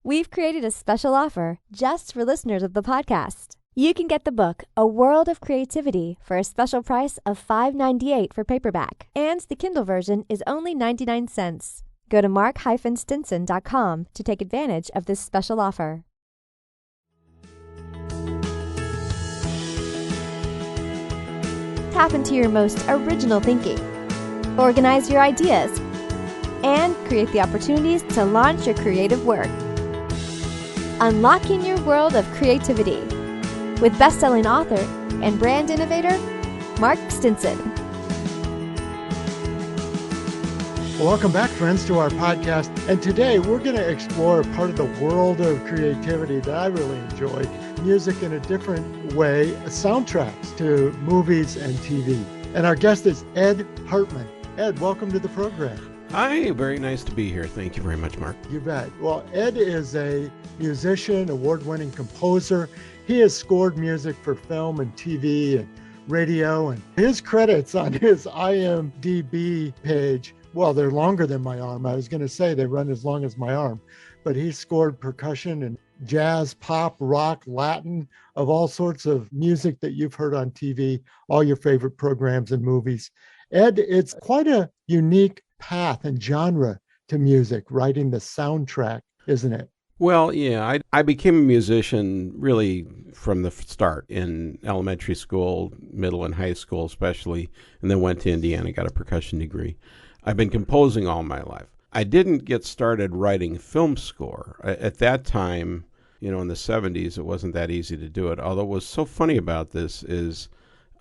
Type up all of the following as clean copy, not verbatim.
We've created a special offer just for listeners of the podcast. You can get the book, A World of Creativity, for a special price of $5.98 for paperback, and the Kindle version is only 99 cents. Go to mark-stinson.com to take advantage of this special offer. Tap into your most original thinking. Organize your ideas and create the opportunities to launch your creative work. Unlocking your world of creativity with best-selling author and brand innovator, Mark Stinson. Welcome back, friends, to our podcast. And today we're going to explore a part of the world of creativity that I really enjoy, music in a different way, soundtracks to movies and TV. And our guest is Ed Hartman. Ed, welcome to the program. Hi, very nice to be here. Thank you very much, Mark. You bet. Well, Ed is a musician, award-winning composer. He has scored music for film and TV and radio, and his credits on his IMDb page, well, they're longer than my arm. I was going to say they run as long as my arm, but he scored percussion and jazz, pop, rock, Latin, of all sorts of music that you've heard on TV, all your favorite programs and movies. Ed, it's quite a unique path and genre to music, writing the soundtrack, isn't it? Well, yeah, I became a musician really from the start in elementary school, middle and high school especially, and then went to Indiana, got a percussion degree. I've been composing all my life. I didn't get started writing film score. At that time, in the 70s, it wasn't that easy to do it. Although what was so funny about this is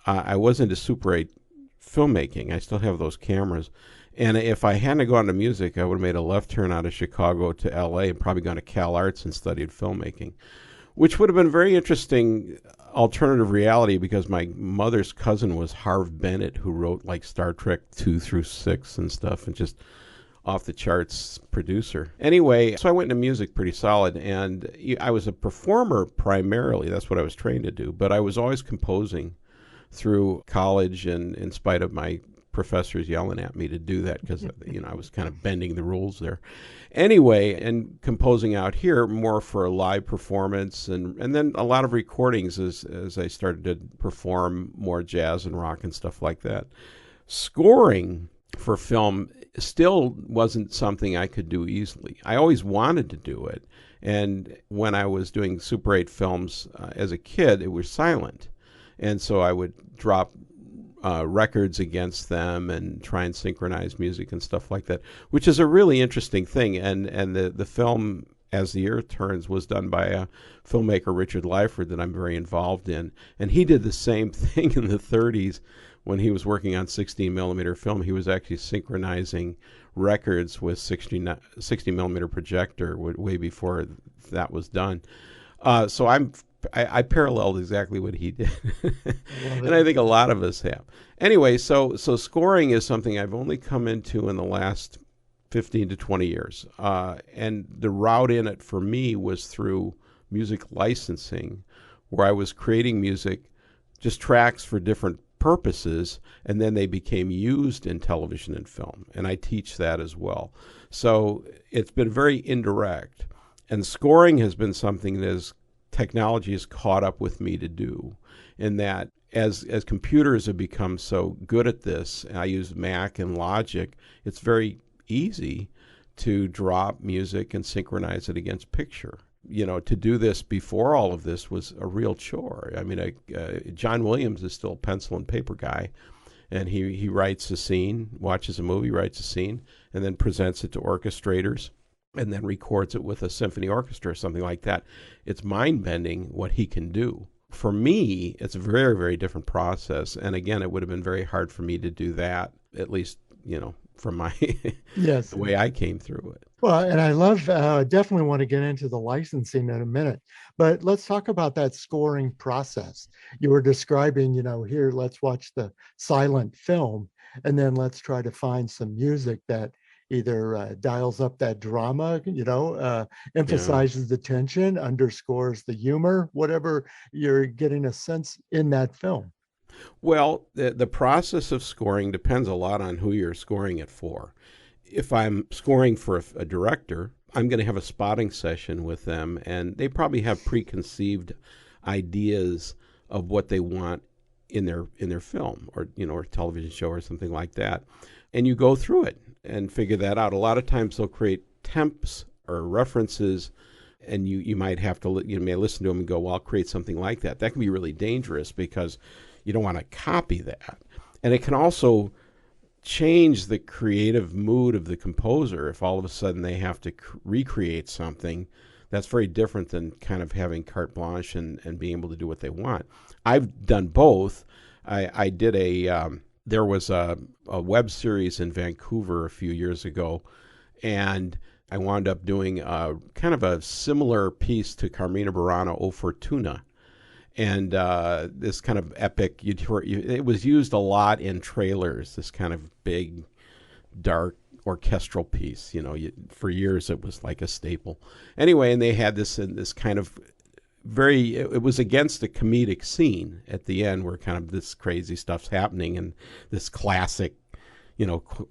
I was into Super 8 filmmaking. I still have those cameras. And if I hadn't gone to music, I would have made a left turn out of Chicago to L.A. and probably gone to Cal Arts and studied filmmaking, which would have been very interesting alternative reality because my mother's cousin was Harve Bennett, who wrote like Star Trek 2 through 6 and stuff, and just off the charts producer. Anyway, so I went into music pretty solid, and I was a performer primarily. That's what I was trained to do, but I was always composing through college, and in spite of my professors yelling at me to do that because I was kind of bending the rules there. Anyway, and composing out here more for a live performance, and then a lot of recordings as I started to perform more jazz and rock and stuff like that. Scoring for film still wasn't something I could do easily. I always wanted to do it, and when I was doing Super 8 films as a kid, it was silent, and so I would drop records against them and try and synchronize music and stuff like that, which is a really interesting thing. And the film, As the Earth Turns, was done by a filmmaker, Richard Lyford, that I'm very involved in. And he did the same thing in the 30s when he was working on 16 millimeter film. He was actually synchronizing records with 60 millimeter projector way before that was done. So I paralleled exactly what he did, and I think a lot of us have. Anyway, so scoring is something I've only come into in the last 15 to 20 years, and the route in it for me was through music licensing, where I was creating music, just tracks for different purposes, and then they became used in television and film, and I teach that as well. So it's been very indirect, and scoring has been something that technology has caught up with me to do, in that as computers have become so good at this, and I use Mac and Logic, it's very easy to drop music and synchronize it against picture. To do this before all of this was a real chore. I mean, John Williams is still a pencil and paper guy, and he writes a scene, watches a movie, writes a scene, and then presents it to orchestrators, and then records it with a symphony orchestra or something like that. It's mind-bending what he can do. For me, it's a very, very different process. And again, it would have been very hard for me to do that, at least, from my yes, the way I came through it. Well, and I love, definitely want to get into the licensing in a minute, but let's talk about that scoring process. You were describing, here, let's watch the silent film, and then let's try to find some music that either dials up that drama, emphasizes the tension, underscores the humor, whatever you're getting a sense in that film. Well, the process of scoring depends a lot on who you're scoring it for. If I'm scoring for a director, I'm going to have a spotting session with them, and they probably have preconceived ideas of what they want in their film or or television show or something like that. And you go through it and figure that out. A lot of times they'll create temps or references, and you might have to you may listen to them and go, well, I'll create something like that. That can be really dangerous because you don't want to copy that. And it can also change the creative mood of the composer if all of a sudden they have to recreate something that's very different than kind of having carte blanche and being able to do what they want. I've done both. I did there was a web series in Vancouver a few years ago, and I wound up doing kind of a similar piece to Carmina Burana O Fortuna. And this kind of epic, it was used a lot in trailers, this kind of big, dark orchestral piece. For years it was like a staple. Anyway, and they had this kind of it was against the comedic scene at the end where kind of this crazy stuff's happening and this classic,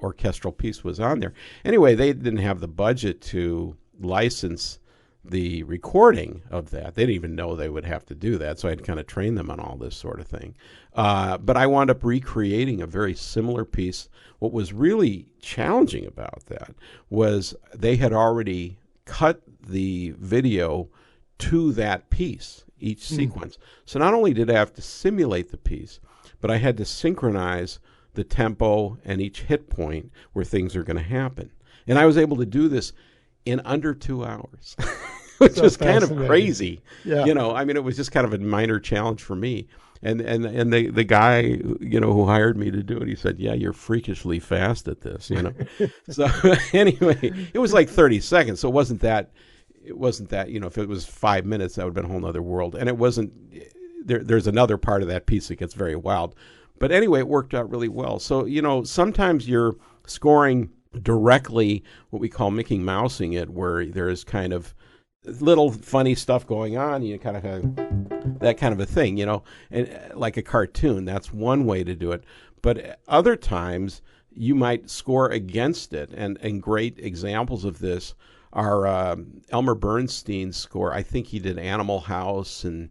orchestral piece was on there. Anyway, they didn't have the budget to license the recording of that. They didn't even know they would have to do that, so I had to kind of train them on all this sort of thing. But I wound up recreating a very similar piece. What was really challenging about that was they had already cut the video to that piece, each sequence. So not only did I have to simulate the piece, but I had to synchronize the tempo and each hit point where things are going to happen. And I was able to do this in under 2 hours, which is kind of crazy. Yeah. It was just kind of a minor challenge for me. And the guy, who hired me to do it, he said, yeah, you're freakishly fast at this, So anyway, it was like 30 seconds. So it wasn't that, if it was 5 minutes, that would have been a whole other world. And it wasn't, there's another part of that piece that gets very wild. But anyway, it worked out really well. So, sometimes you're scoring directly what we call Mickey Mousing it, where there's kind of little funny stuff going on, kind of that kind of a thing, and like a cartoon. That's one way to do it. But other times you might score against it, and great examples of this are Elmer Bernstein's score. I think he did Animal House and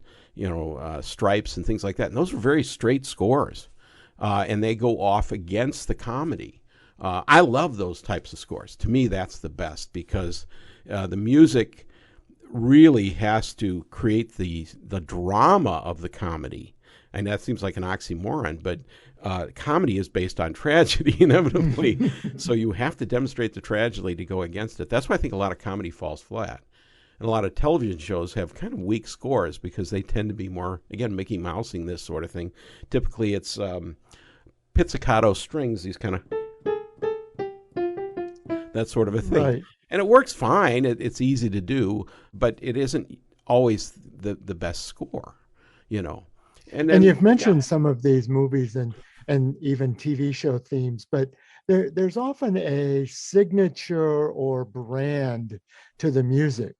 Stripes and things like that. And those are very straight scores, and they go off against the comedy. I love those types of scores. To me, that's the best because the music really has to create the drama of the comedy. And that seems like an oxymoron, but comedy is based on tragedy inevitably. So you have to demonstrate the tragedy to go against it. That's why I think a lot of comedy falls flat. And a lot of television shows have kind of weak scores because they tend to be more, again, Mickey Mousing this sort of thing. Typically it's pizzicato strings, these kind of, that sort of a thing. Right. And it works fine. It's easy to do, but it isn't always the best score, And you've mentioned some of these movies and even TV show themes, but there's often a signature or brand to the music,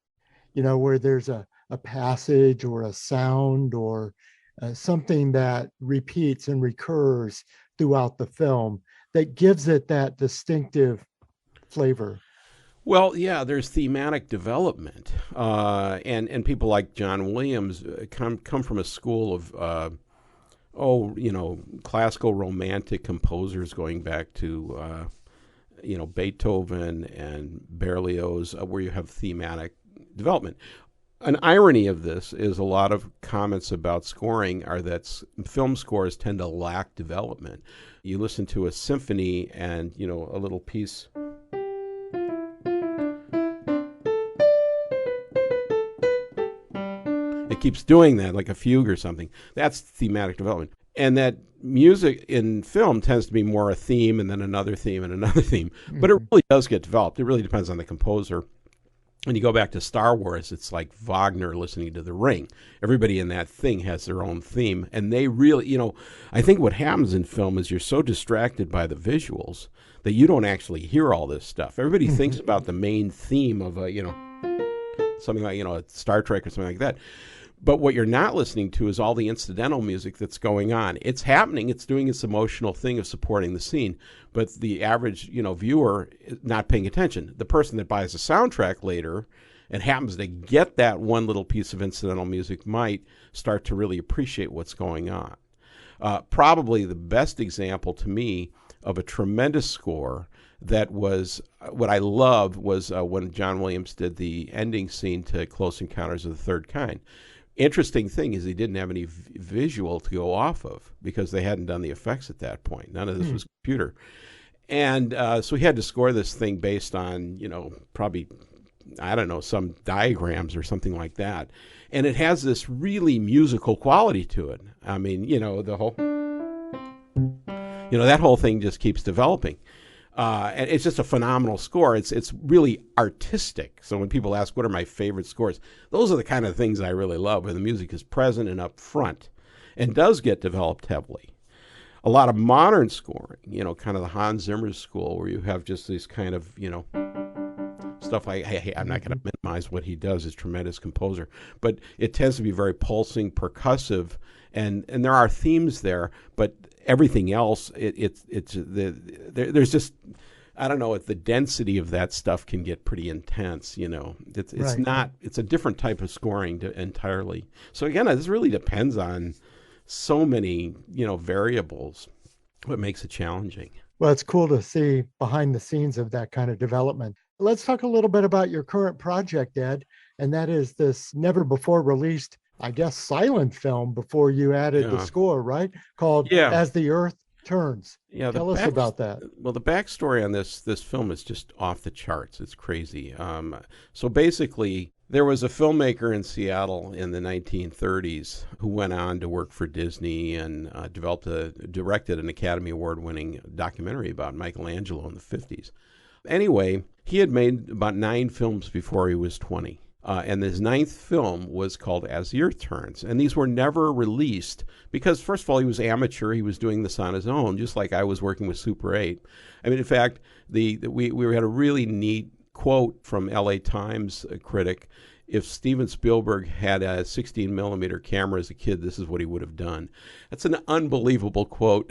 where there's a passage or a sound or something that repeats and recurs throughout the film that gives it that distinctive flavor. Well, yeah, there's thematic development, and people like John Williams come from a school of, classical romantic composers going back to, Beethoven and Berlioz, where you have thematic development. An irony of this is a lot of comments about scoring are that film scores tend to lack development. You listen to a symphony and, a little piece. It keeps doing that, like a fugue or something. That's thematic development. And that music in film tends to be more a theme and then another theme and another theme. Mm-hmm. But it really does get developed. It really depends on the composer. When you go back to Star Wars, it's like Wagner listening to The Ring. Everybody in that thing has their own theme. And they really, I think what happens in film is you're so distracted by the visuals that you don't actually hear all this stuff. Everybody thinks about the main theme of something like, Star Trek or something like that. But what you're not listening to is all the incidental music that's going on. It's happening. It's doing its emotional thing of supporting the scene. But the average, viewer is not paying attention. The person that buys a soundtrack later and happens to get that one little piece of incidental music might start to really appreciate what's going on. Probably the best example to me of a tremendous score that was what I loved was when John Williams did the ending scene to Close Encounters of the Third Kind. Interesting thing is he didn't have any visual to go off of because they hadn't done the effects at that point. None of this was computer. And so he had to score this thing based on, probably, I don't know, some diagrams or something like that. And it has this really musical quality to it. I mean, the whole, that whole thing just keeps developing. And it's just a phenomenal score. It's really artistic. So when people ask, what are my favorite scores? Those are the kind of things I really love, where the music is present and up front and does get developed heavily. A lot of modern scoring, kind of the Hans Zimmer school, where you have just this kind of, stuff like, hey, I'm not going to minimize what he does. He's a tremendous composer. But it tends to be very pulsing, percussive, and there are themes there, but everything else, there's just, I don't know, the density of that stuff can get pretty intense, It's Right. not, it's a different type of scoring entirely. So again, this really depends on so many, variables, what makes it challenging. Well, it's cool to see behind the scenes of that kind of development. Let's talk a little bit about your current project, Ed, and that is this never before released, I guess, silent film before you added the score, right? Called As the Earth Turns. Yeah, Tell us about that. Well, the backstory on this film is just off the charts. It's crazy. So basically, there was a filmmaker in Seattle in the 1930s who went on to work for Disney and directed an Academy Award-winning documentary about Michelangelo in the 50s. Anyway, he had made about 9 films before he was 20. And his 9th film was called As the Earth Turns. And these were never released because, first of all, he was amateur. He was doing this on his own, just like I was working with Super 8. I mean, in fact, we had a really neat quote from LA Times critic. If Steven Spielberg had a 16 millimeter camera as a kid, this is what he would have done. That's an unbelievable quote.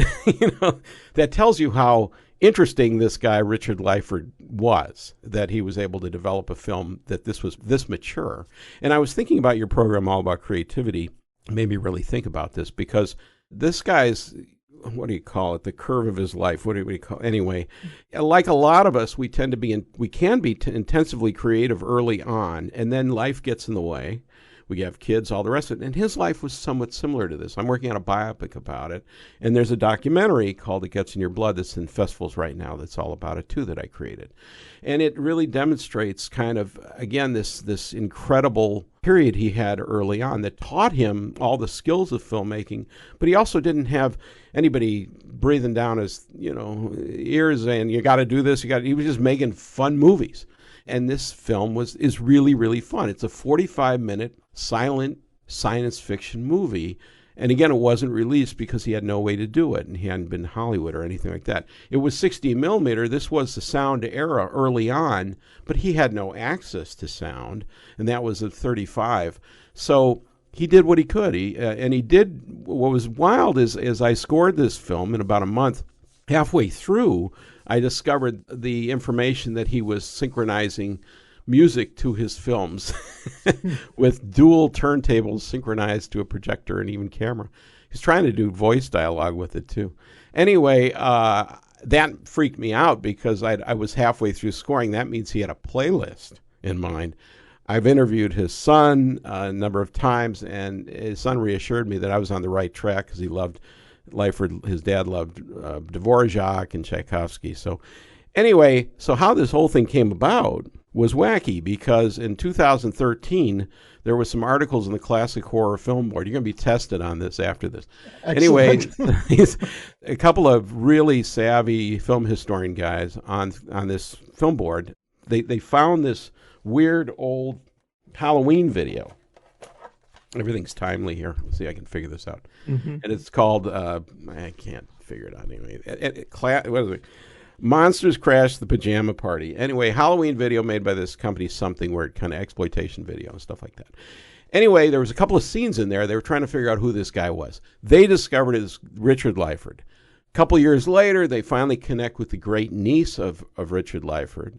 That tells you how interesting this guy, Richard Lyford, was, that he was able to develop a film that this was this mature. And I was thinking about your program, All About Creativity, made me really think about this, because this guy's, what do you call it, the curve of his life, what do you call it? Anyway, like a lot of us, we can be intensively creative early on, and then life gets in the way. We have kids, all the rest of it. And his life was somewhat similar to this. I'm working on a biopic about it. And there's a documentary called It Gets in Your Blood that's in festivals right now that's all about it, too, that I created. And it really demonstrates kind of, again, this incredible period he had early on that taught him all the skills of filmmaking. But he also didn't have anybody breathing down his, ears saying, you got to do this. He was just making fun movies. And this film is really, really fun. It's a 45-minute silent science fiction movie. And again, it wasn't released because he had no way to do it, and he hadn't been in Hollywood or anything like that. It was 16 millimeter. This was the sound era early on, but he had no access to sound, and that was at 35. So he did what he could. He did what was wild is as I scored this film in about a month, halfway through, I discovered the information that he was synchronizing music to his films with dual turntables synchronized to a projector and even camera. He's trying to do voice dialogue with it, too. Anyway, that freaked me out because I was halfway through scoring. That means he had a playlist in mind. I've interviewed his son a number of times, and his son reassured me that I was on the right track because he loved Lyford. His dad loved Dvorak and Tchaikovsky. So anyway, so how this whole thing came about was wacky because in 2013, there were some articles in the Classic Horror Film Board. You're going to be tested on this after this. Excellent. Anyway, a couple of really savvy film historian guys on this film board, they found this weird old Halloween video. Everything's timely here. Let's see if I can figure this out. Mm-hmm. And it's called, I can't figure it out anyway. What is it? Monsters Crash the Pajama Party. Anyway, Halloween video made by this company, Something Weird, kind of exploitation video and stuff like that. Anyway, there was a couple of scenes in there. They were trying to figure out who this guy was. They discovered it was Richard Lyford. A couple years later, they finally connect with the great niece of Richard Lyford,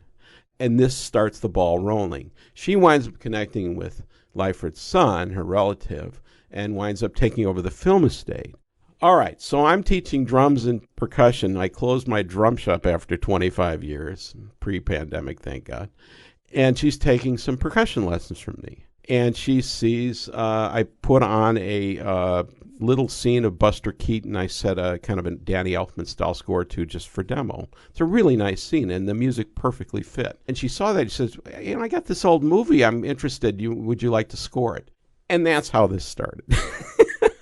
and this starts the ball rolling. She winds up connecting with Lyford's son, her relative, and winds up taking over the film estate. All right, so I'm teaching drums and percussion. I closed my drum shop after 25 years, pre-pandemic, thank God. And she's taking some percussion lessons from me. And she sees I put on a little scene of Buster Keaton. I set a kind of a Danny Elfman style score to just for demo. It's a really nice scene, and the music perfectly fit. And she saw that. She says, I got this old movie. I'm interested. Would you like to score it? And that's how this started.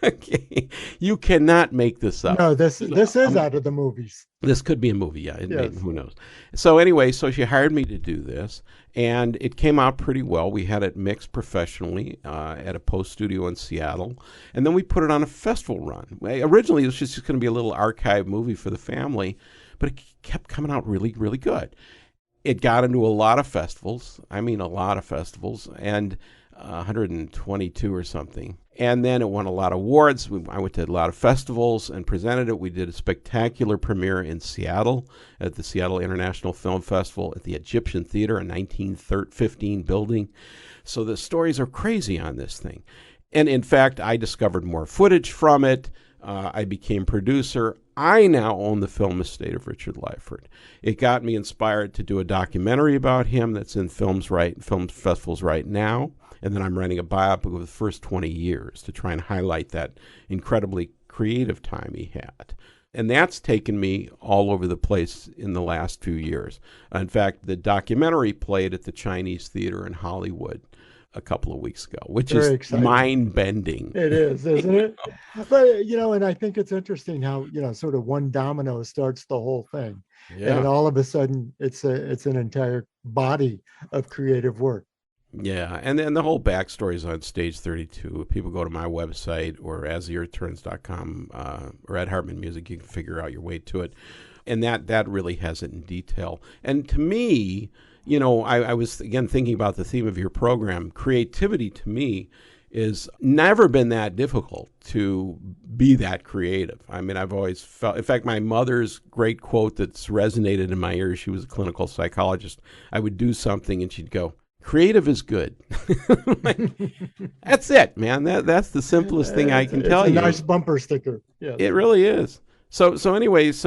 Okay. You cannot make this up. No, this is out of the movies. This could be a movie, yeah. Yes. Who knows? So anyway, so she hired me to do this, and it came out pretty well. We had it mixed professionally at a post studio in Seattle, and then we put it on a festival run. Originally, it was just going to be a little archive movie for the family, but it kept coming out really, really good. It got into a lot of festivals. I mean, a lot of festivals, and 122 or something. And then it won a lot of awards. I went to a lot of festivals and presented it. We did a spectacular premiere in Seattle at the Seattle International Film Festival at the Egyptian Theater, a 1915 building. So the stories are crazy on this thing. And in fact, I discovered more footage from it. I became producer. I now own the film estate of Richard Lyford. It got me inspired to do a documentary about him that's in film festivals right now. And then I'm writing a biopic of the first 20 years to try and highlight that incredibly creative time he had. And that's taken me all over the place in the last few years. In fact, the documentary played at the Chinese Theater in Hollywood a couple of weeks ago, which Very is exciting. mind-bending. It is, isn't it? But, and I think it's interesting how, sort of one domino starts the whole thing. Yeah. And all of a sudden, it's an entire body of creative work. Yeah, and then the whole backstory is on Stage 32. If people go to my website or astheyearthturns.com or Ed Hartman Music, you can figure out your way to it. And that really has it in detail. And to me, I was, again, thinking about the theme of your program. Creativity, to me, is never been that difficult to be that creative. I mean, I've always felt, in fact, my mother's great quote that's resonated in my ears, she was a clinical psychologist. I would do something and she'd go, "Creative is good." That's it, man. That's the simplest thing I can tell you. It's a nice bumper sticker. Yeah, it really is. So anyway, as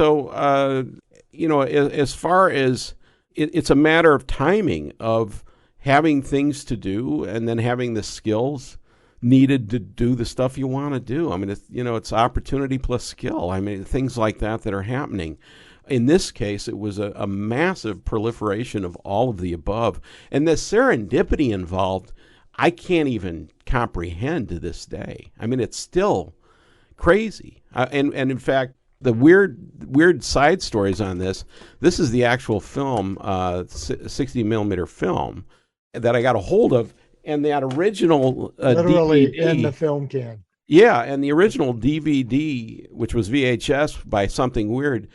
far as it's a matter of timing, of having things to do and then having the skills needed to do the stuff you want to do. I mean, it's opportunity plus skill. I mean, things like that are happening. In this case, it was a massive proliferation of all of the above. And the serendipity involved, I can't even comprehend to this day. I mean, it's still crazy. And in fact, the weird side stories on this is the actual film, 60 millimeter film that I got a hold of. And that original literally DVD, in the film can. Yeah, and the original DVD, which was VHS by Something Weird,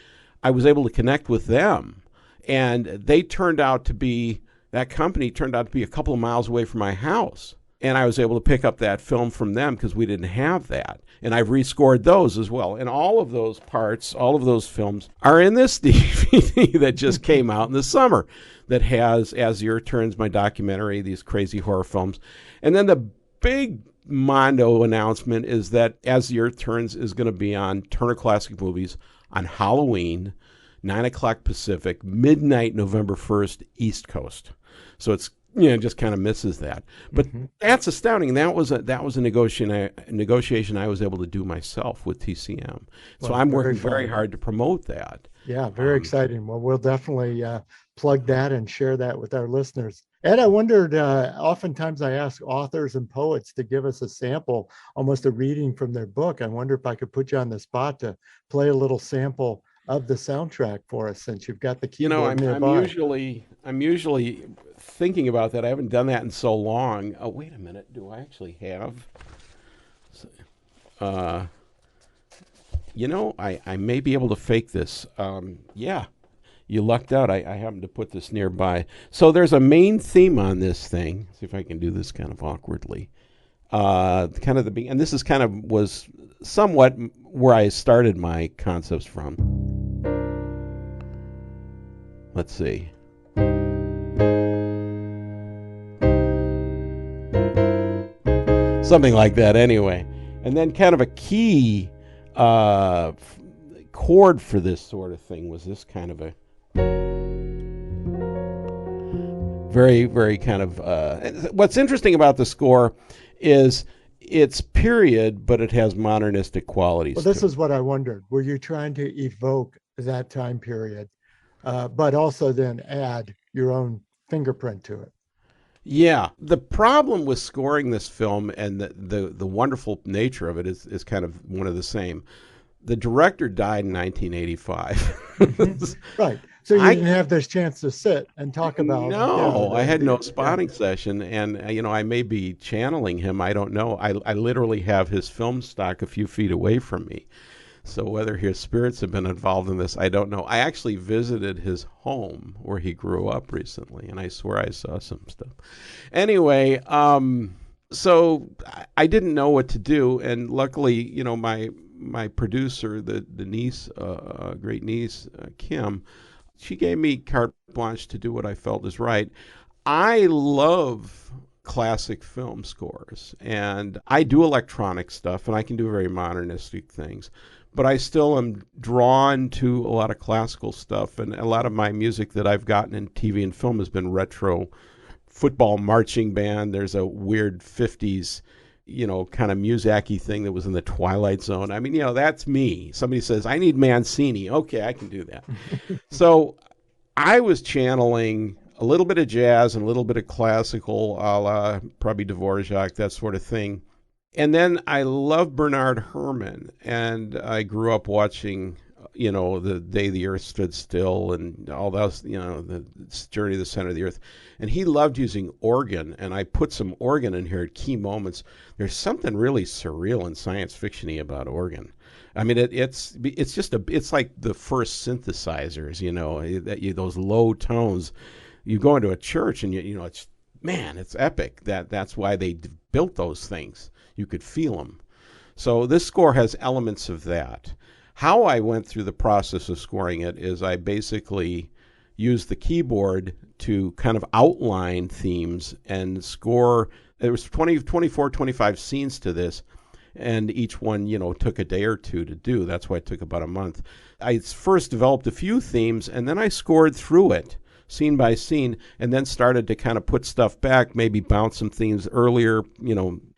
I was able to connect with them, and that company turned out to be a couple of miles away from my house, and I was able to pick up that film from them because we didn't have that, and I've rescored those as well, and all of those parts, all of those films are in this DVD that just came out in the summer that has As the Year Turns, my documentary, these crazy horror films, and then the big Mondo announcement is that As the Earth Turns is going to be on Turner Classic Movies on Halloween, 9 o'clock Pacific, midnight November 1st, East Coast. So it's, just kind of misses that. But that's astounding. That was a negotiation I was able to do myself with TCM. So I'm working very hard to promote that. Yeah, very exciting. Well, we'll definitely plug that and share that with our listeners. Ed, I wondered, oftentimes I ask authors and poets to give us a sample, almost a reading from their book. I wonder if I could put you on the spot to play a little sample of the soundtrack for us, since you've got the keyboard nearby. I'm usually thinking about that. I haven't done that in so long. Oh, wait a minute. Do I actually have? I may be able to fake this. Yeah. you lucked out. I happened to put this nearby. So there's a main theme on this thing. See if I can do this kind of awkwardly. Kind of and this is kind of was somewhat where I started my concepts from. Let's see. Something like that anyway. And then kind of a key chord for this sort of thing was this kind of a very, very kind of... what's interesting about the score is it's period, but it has modernistic qualities. Well, this is what I wondered. Were you trying to evoke that time period, but also then add your own fingerprint to it? Yeah. The problem with scoring this film and the wonderful nature of it is kind of one of the same. The director died in 1985. Right. So you didn't have this chance to sit and talk about... No, I had no spotting session. And, I may be channeling him. I don't know. I literally have his film stock a few feet away from me. So whether his spirits have been involved in this, I don't know. I actually visited his home where he grew up recently, and I swear I saw some stuff. Anyway, so I didn't know what to do, and luckily, my producer, the niece, great niece, Kim, she gave me carte blanche to do what I felt is right. I love classic film scores, and I do electronic stuff, and I can do very modernistic things. But I still am drawn to a lot of classical stuff, and a lot of my music that I've gotten in TV and film has been retro football marching band. There's a weird 50s, kind of music-y thing that was in the Twilight Zone. I mean, that's me. Somebody says, I need Mancini. Okay, I can do that. So I was channeling a little bit of jazz and a little bit of classical, a la probably Dvorak, that sort of thing. And then I love Bernard Herrmann, and I grew up watching, The Day the Earth Stood Still and all those, the Journey to the Center of the Earth. And he loved using organ, and I put some organ in here at key moments. There's something really surreal and science fiction-y about organ. I mean, it's like the first synthesizers, those low tones. You go into a church and it's epic. That's why they built those things. You could feel them. So this score has elements of that. How I went through the process of scoring it is I basically used the keyboard to kind of outline themes and score. There was 24, 25 scenes to this, and each one, took a day or two to do. That's why it took about a month. I first developed a few themes, and then I scored through it, scene by scene, and then started to kind of put stuff back, maybe bounce some themes earlier,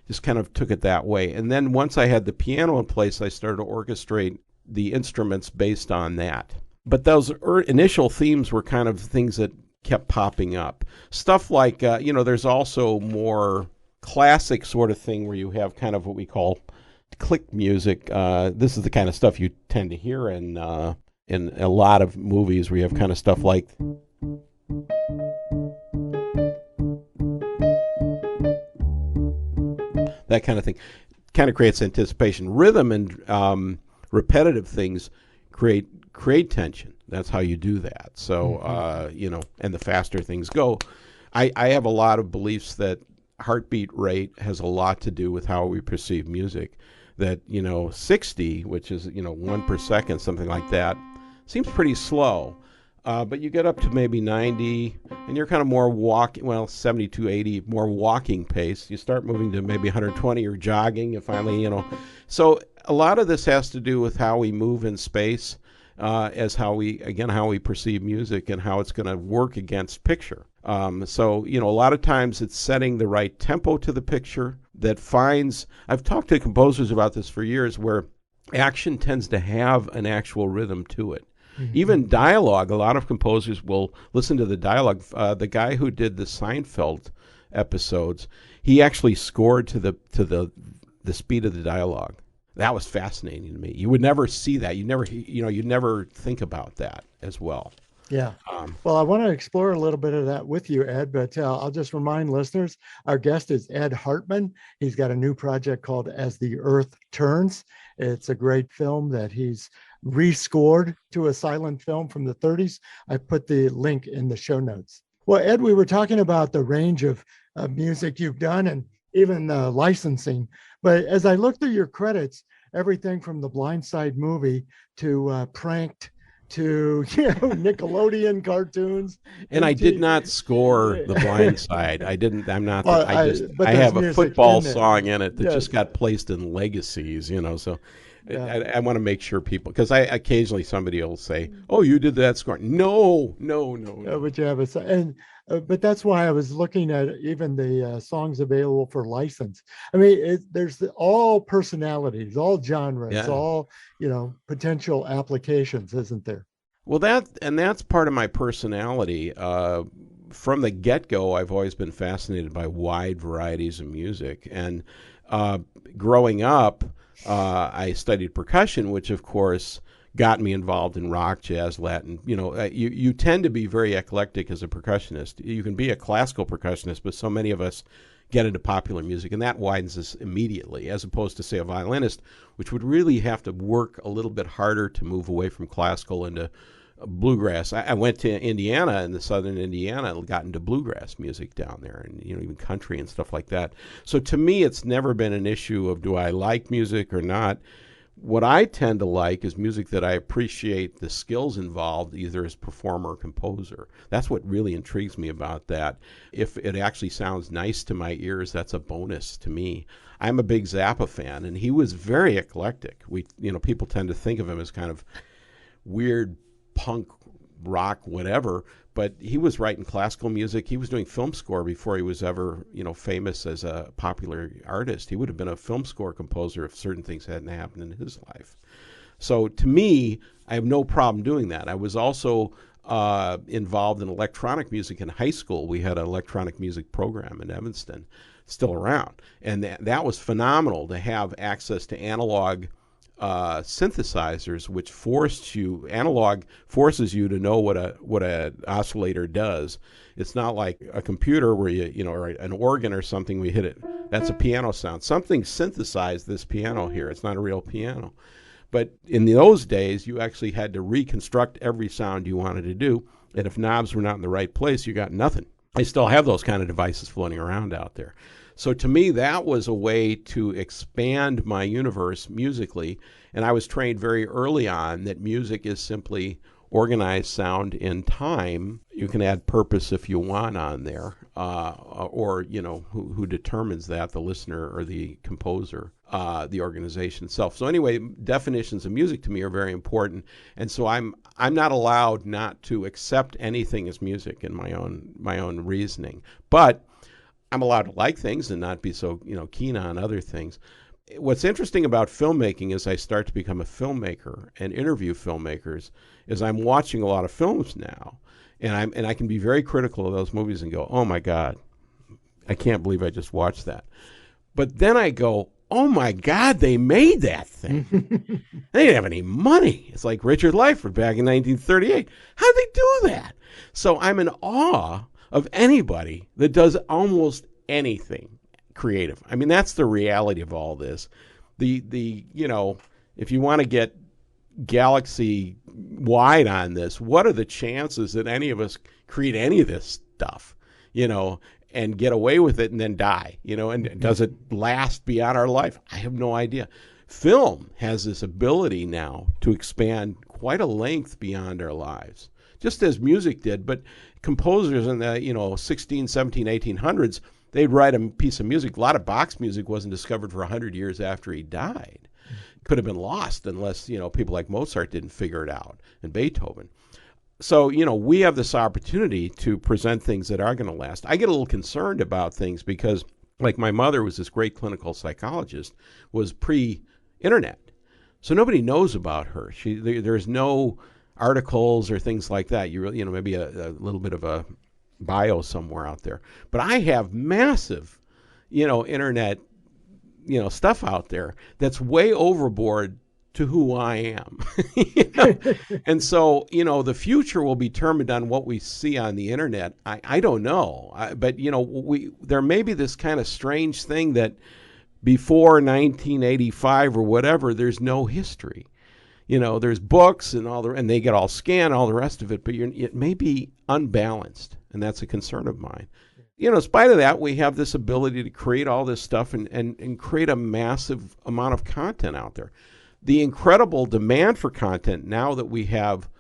just kind of took it that way. And then once I had the piano in place, I started to orchestrate the instruments based on that. But those initial themes were kind of things that kept popping up. Stuff like, there's also more classic sort of thing where you have kind of what we call click music. This is the kind of stuff you tend to hear in a lot of movies where you have kind of stuff like... that kind of thing kind of creates anticipation. Rhythm and repetitive things create tension. That's how you do that. So, and the faster things go. I have a lot of beliefs that heartbeat rate has a lot to do with how we perceive music. That, 60, which is, 1 per second, something like that, seems pretty slow. But you get up to maybe 90, and you're kind of more 72, 80, more walking pace. You start moving to maybe 120 or jogging, and finally, So a lot of this has to do with how we move in space, as how we perceive music and how it's going to work against picture. So, a lot of times it's setting the right tempo to the picture that finds... I've talked to composers about this for years, where action tends to have an actual rhythm to it. Mm-hmm. Even dialogue, a lot of composers will listen to the dialogue. The guy who did the Seinfeld episodes, he actually scored to the speed of the dialogue. That was fascinating to me. You would never see that. You'd never think about that as well. Yeah. Well, I want to explore a little bit of that with you, Ed, but I'll just remind listeners, our guest is Ed Hartman. He's got a new project called As the Earth Turns. It's a great film that he's rescored to a silent film from the 30s. I put the link in the show notes. Well, Ed, we were talking about the range of music you've done and even licensing. But as I looked through your credits, everything from the Blind Side movie to Pranked to Nickelodeon cartoons. And I did not score The Blind Side. I didn't. I'm not. Well, I have a football song in it that just got placed in Legacies. So. Yeah. I want to make sure people, because I occasionally somebody will say, "Oh, you did that score." No. But you have but that's why I was looking at even the songs available for license. I mean, there's all personalities, all genres, all potential applications, isn't there? Well, that's part of my personality. From the get-go, I've always been fascinated by wide varieties of music, and growing up. I studied percussion, which of course got me involved in rock, jazz, Latin. You tend to be very eclectic as a percussionist. You can be a classical percussionist, but so many of us get into popular music, and that widens us immediately, as opposed to, say, a violinist, which would really have to work a little bit harder to move away from classical into bluegrass. I went to Indiana, in the southern Indiana, and got into bluegrass music down there, and even country and stuff like that. So to me, it's never been an issue of do I like music or not. What I tend to like is music that I appreciate the skills involved, either as performer or composer. That's what really intrigues me about that. If it actually sounds nice to my ears, that's a bonus to me. I'm a big Zappa fan, and he was very eclectic. People tend to think of him as kind of weird punk rock whatever, but he was writing classical music. He was doing film score before he was ever famous as a popular artist. He would have been a film score composer if certain things hadn't happened in his life. So to me, I have no problem doing that. I was also involved in electronic music in high school. We had an electronic music program in Evanston, still around, and that was phenomenal to have access to analog synthesizers, which analog forces you to know what a oscillator does. It's not like a computer where or an organ or something, we hit it. That's a piano sound. Something synthesized this piano here. It's not a real piano. But in those days, you actually had to reconstruct every sound you wanted to do. And if knobs were not in the right place, you got nothing. I still have those kind of devices floating around out there. So to me, that was a way to expand my universe musically. And I was trained very early on that music is simply organized sound in time. You can add purpose if you want on there, or who determines that, the listener or the composer, the organization itself. So anyway, definitions of music to me are very important, and so I'm not allowed not to accept anything as music in my own reasoning, but I'm allowed to like things and not be so keen on other things. What's interesting about filmmaking as I start to become a filmmaker and interview filmmakers is I'm watching a lot of films now, and I can be very critical of those movies and go, oh my God, I can't believe I just watched that. But then I go, oh my God, they made that thing. They didn't have any money. It's like Richard Lyford back in 1938. How'd they do that? So I'm in awe of anybody that does almost anything creative. I mean, that's the reality of all this. If you want to get galaxy wide on this, what are the chances that any of us create any of this stuff, and get away with it and then die, and does it last beyond our life? I have no idea. Film has this ability now to expand quite a length beyond our lives, just as music did. But composers in the 16, 17, 1800s, they'd write a piece of music. A lot of Bach's music wasn't discovered for 100 years after he died. Could have been lost unless people like Mozart didn't figure it out, and Beethoven. So we have this opportunity to present things that are going to last. I get a little concerned about things because, like, my mother was this great clinical psychologist, was pre-internet, so nobody knows about her. There's no articles or things like that. Maybe a little bit of a bio somewhere out there. But I have massive, internet, stuff out there that's way overboard to who I am. And so, the future will be determined on what we see on the internet. I don't know. But there may be this kind of strange thing that before 1985 or whatever, there's no history. There's books and and they get all scanned, all the rest of it, but it may be unbalanced, and that's a concern of mine. In spite of that, we have this ability to create all this stuff and create a massive amount of content out there. The incredible demand for content now that we have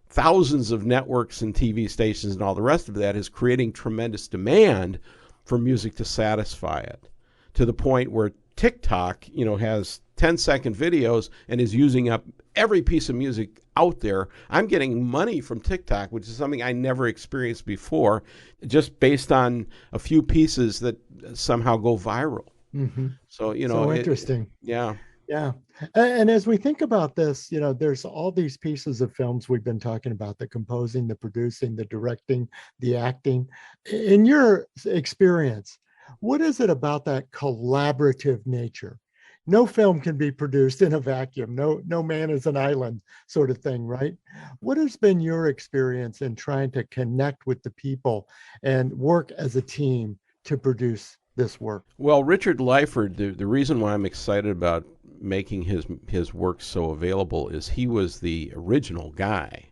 thousands of networks and TV stations and all the rest of that is creating tremendous demand for music to satisfy it, to the point where TikTok, has 10-second videos and is using up every piece of music out there. I'm getting money from TikTok, which is something I never experienced before, just based on a few pieces that somehow go viral. Mm-hmm. So, so interesting. Yeah. Yeah. And as we think about this, there's all these pieces of films we've been talking about, the composing, the producing, the directing, the acting. In your experience, what is it about that collaborative nature? No film can be produced in a vacuum. No man is an island sort of thing, right? What has been your experience in trying to connect with the people and work as a team to produce this work? Well, Richard Lyford, the reason why I'm excited about making his work so available is he was the original guy.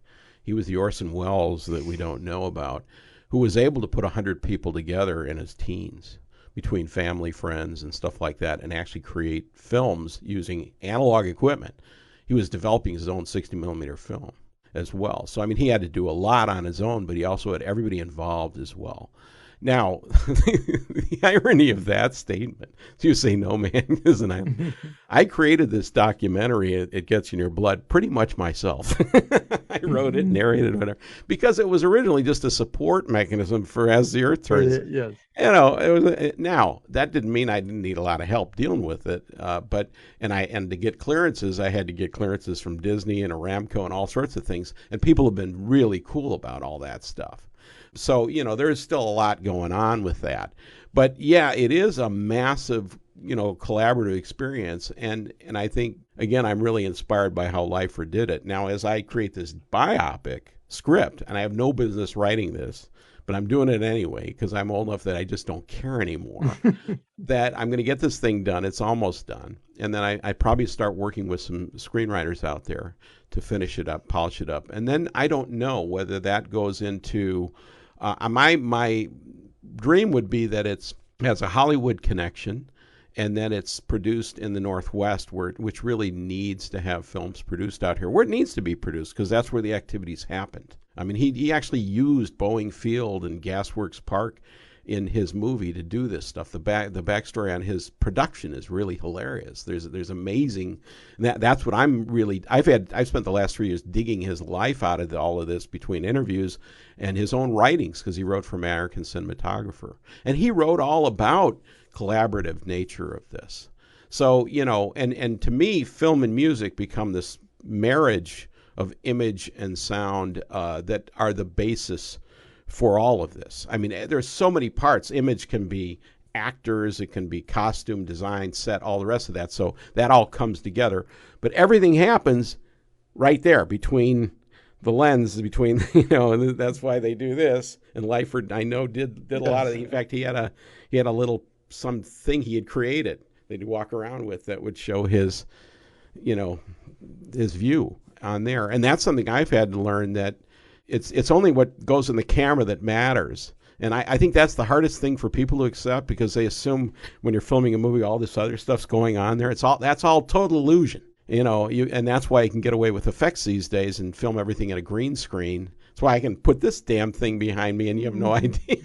He was the Orson Welles that we don't know about, who was able to put 100 people together in his teens, between family, friends, and stuff like that, and actually create films using analog equipment. He was developing his own 60-millimeter film as well. So, he had to do a lot on his own, but he also had everybody involved as well. Now, the irony of that statement, you say no man is an island. I created this documentary, It Gets You in Your Blood, pretty much myself. I wrote it, narrated, whatever, because it was originally just a support mechanism for As the Earth Turns. Yes. It was now that didn't mean I didn't need a lot of help dealing with it, but to get clearances, I had to get clearances from Disney and Aramco and all sorts of things, and people have been really cool about all that stuff. So, there's still a lot going on with that. But yeah, it is a massive, collaborative experience. And I think, again, I'm really inspired by how Lyford did it. Now, as I create this biopic script, and I have no business writing this, but I'm doing it anyway because I'm old enough that I just don't care anymore, that I'm going to get this thing done. It's almost done. And then I probably start working with some screenwriters out there to finish it up, polish it up. And then I don't know whether that goes into... my dream would be that it has a Hollywood connection, and then it's produced in the Northwest, which really needs to have films produced out here, where it needs to be produced, because that's where the activities happened. He actually used Boeing Field and Gasworks Park in his movie to do this stuff. The backstory on his production is really hilarious. There's amazing. That's what I've spent the last 3 years digging his life out of all of this between interviews and his own writings, because he wrote for American Cinematographer, and he wrote all about collaborative nature of this. So and to me, film and music become this marriage of image and sound that are the basis for all of this. There's so many parts. Image can be actors, it can be costume design, set, all the rest of that. So that all comes together. But everything happens right there between the lens, and that's why they do this. And Lyford, I know, did a lot of it. In fact, he had a little something he had created that he'd walk around with that would show his view on there. And that's something I've had to learn, that it's only what goes in the camera that matters. And I think that's the hardest thing for people to accept, because they assume when you're filming a movie, all this other stuff's going on there. That's all total illusion. And that's why you can get away with effects these days and film everything in a green screen. That's why I can put this damn thing behind me and you have no idea.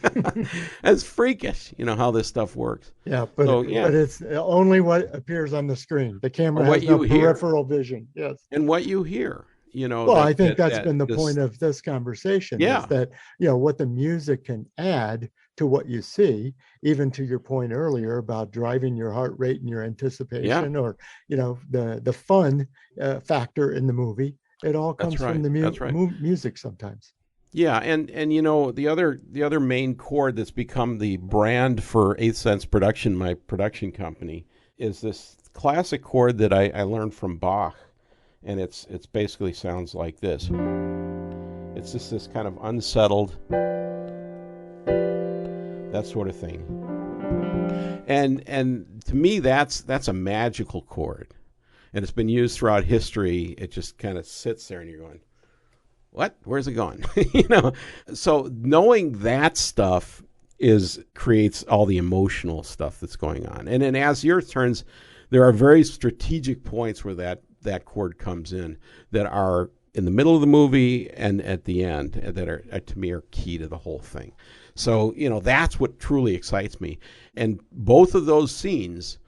It's freakish, how this stuff works. Yeah, but it's only what appears on the screen. The camera has no peripheral vision. Yes. And what you hear. Well, I think that's been the point of this conversation, is that, what the music can add to what you see, even to your point earlier about driving your heart rate and your anticipation, or, the fun factor in the movie. It all comes from the music sometimes. Yeah, and the other main chord that's become the brand for Eighth Sense Production, my production company, is this classic chord that I learned from Bach. And it's basically sounds like this. It's just this kind of unsettled, that sort of thing. And to me, that's a magical chord. and it's been used throughout history, it just kind of sits there and you're going, what? Where's it going? So knowing that stuff creates all the emotional stuff that's going on. And then as the Earth turns, there are very strategic points where that chord comes in that are in the middle of the movie and at the end that are, to me, are key to the whole thing. So, that's what truly excites me. And both of those scenes,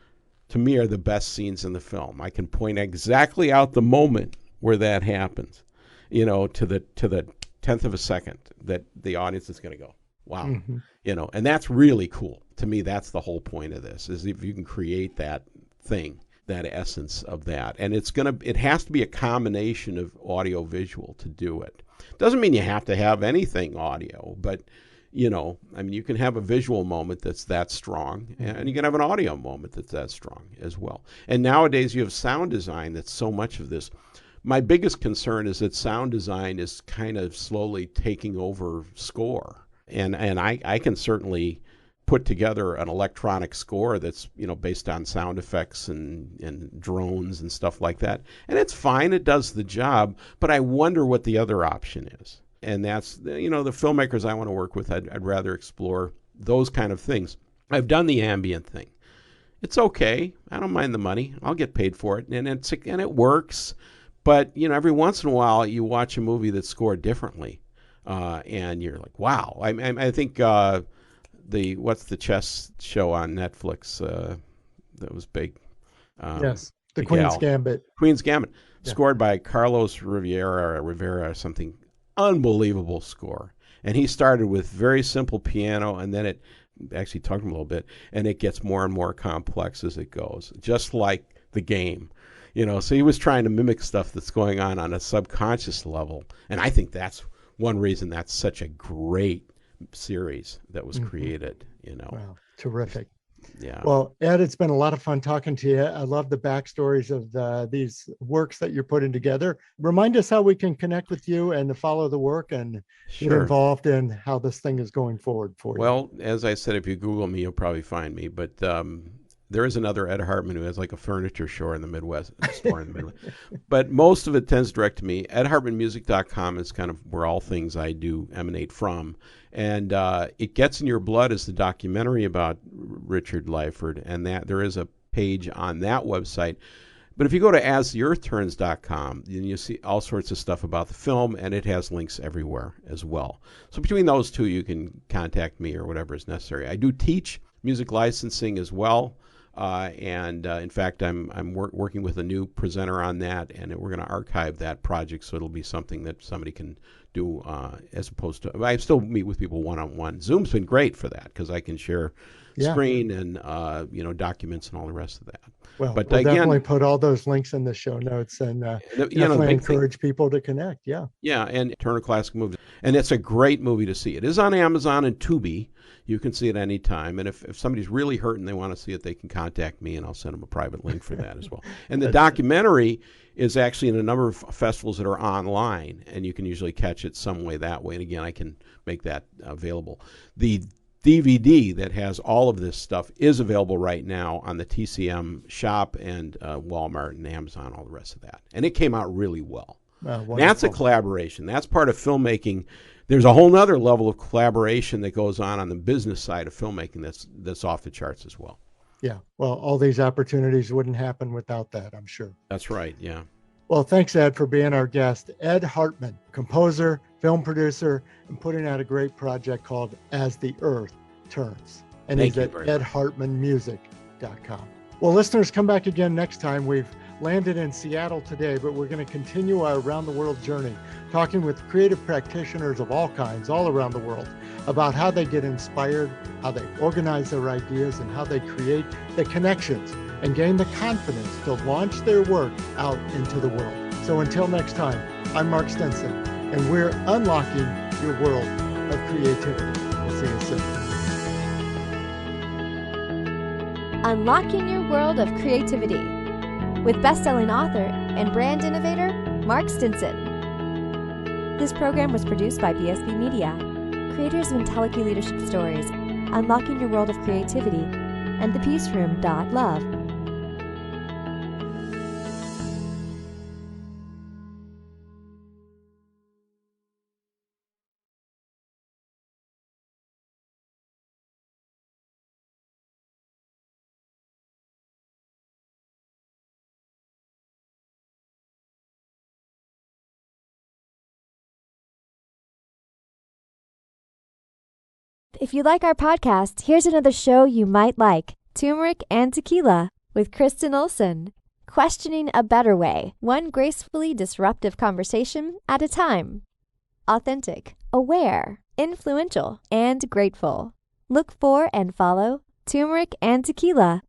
to me, are the best scenes in the film. I can point exactly out the moment where that happens, to the 10th of a second that the audience is going to go, wow, and that's really cool. To me, that's the whole point of this, is if you can create that thing, that essence of that. And it has to be a combination of audio visual to do it. Doesn't mean you have to have anything audio, but you can have a visual moment that's that strong, and you can have an audio moment that's that strong as well. And nowadays you have sound design that's so much of this. My biggest concern is that sound design is kind of slowly taking over score. And I can certainly put together an electronic score that's, based on sound effects and drones and stuff like that. And it's fine, it does the job, but I wonder what the other option is. And that's, the filmmakers I want to work with, I'd rather explore those kind of things. I've done the ambient thing. It's okay. I don't mind the money. I'll get paid for it. And it works. But, every once in a while you watch a movie that's scored differently. And you're like, wow. I think what's the chess show on Netflix that was big? Yes, the Queen's Gambit. Queen's Gambit, scored by Carlos Rivera or something. Unbelievable score. And he started with very simple piano, and then it actually talked him a little bit, and it gets more and more complex as it goes, just like the game. So he was trying to mimic stuff that's going on a subconscious level. And I think that's one reason that's such a great series that was created, Wow, terrific. Yeah. Well, Ed, it's been a lot of fun talking to you. I love the backstories of these works that you're putting together. Remind us how we can connect with you and to follow the work and get involved in how this thing is going forward for you. Well, as I said, if you Google me, you'll probably find me. But there is another Ed Hartman who has like a furniture store in the Midwest. But most of it tends direct to me. EdHartmanMusic.com is kind of where all things I do emanate from. And It Gets in Your Blood is the documentary about Richard Lyford, and that there is a page on that website. But if you go to astheearthturns.com, then you see all sorts of stuff about the film, and it has links everywhere as well. So between those two, you can contact me or whatever is necessary. I do teach music licensing as well. In fact, I'm working with a new presenter on that, and we're going to archive that project, so it'll be something that somebody can do as opposed to. I still meet with people one-on-one. Zoom's been great for that because I can share screen and documents and all the rest of that. Well, we'll definitely put all those links in the show notes and definitely encourage people to connect. Yeah. Yeah, and Turner Classic Movies. And it's a great movie to see. It is on Amazon and Tubi. You can see it any time. And if somebody's really hurt and they want to see it, they can contact me, and I'll send them a private link for that as well. And the documentary is actually in a number of festivals that are online, and you can usually catch it some way that way. And again, I can make that available. The DVD that has all of this stuff is available right now on the TCM shop and Walmart and Amazon, all the rest of that. And it came out really well. That's a collaboration. That's part of filmmaking. There's a whole nother level of collaboration that goes on the business side of filmmaking that's off the charts as well. Yeah. Well, all these opportunities wouldn't happen without that, I'm sure. That's right. Yeah. Well, thanks, Ed, for being our guest. Ed Hartman, composer, film producer, and putting out a great project called As the Earth Turns. And he's at edhartmanmusic.com. Well, listeners, come back again next time. We've landed in Seattle today, but we're going to continue our around the world journey, talking with creative practitioners of all kinds all around the world about how they get inspired, how they organize their ideas, and how they create the connections and gain the confidence to launch their work out into the world. So until next time, I'm Mark Stinson, and we're unlocking your world of creativity. We'll see you soon. Unlocking Your World of Creativity with best-selling author and brand innovator, Mark Stinson. This program was produced by BSB Media, creators of IntelliKey Leadership Stories, Unlocking Your World of Creativity, and the Peace Room. Love. if you like our podcast, here's another show you might like. Turmeric and Tequila with Kristen Olson. Questioning a better way, one gracefully disruptive conversation at a time. Authentic, aware, influential, and grateful. Look for and follow Turmeric and Tequila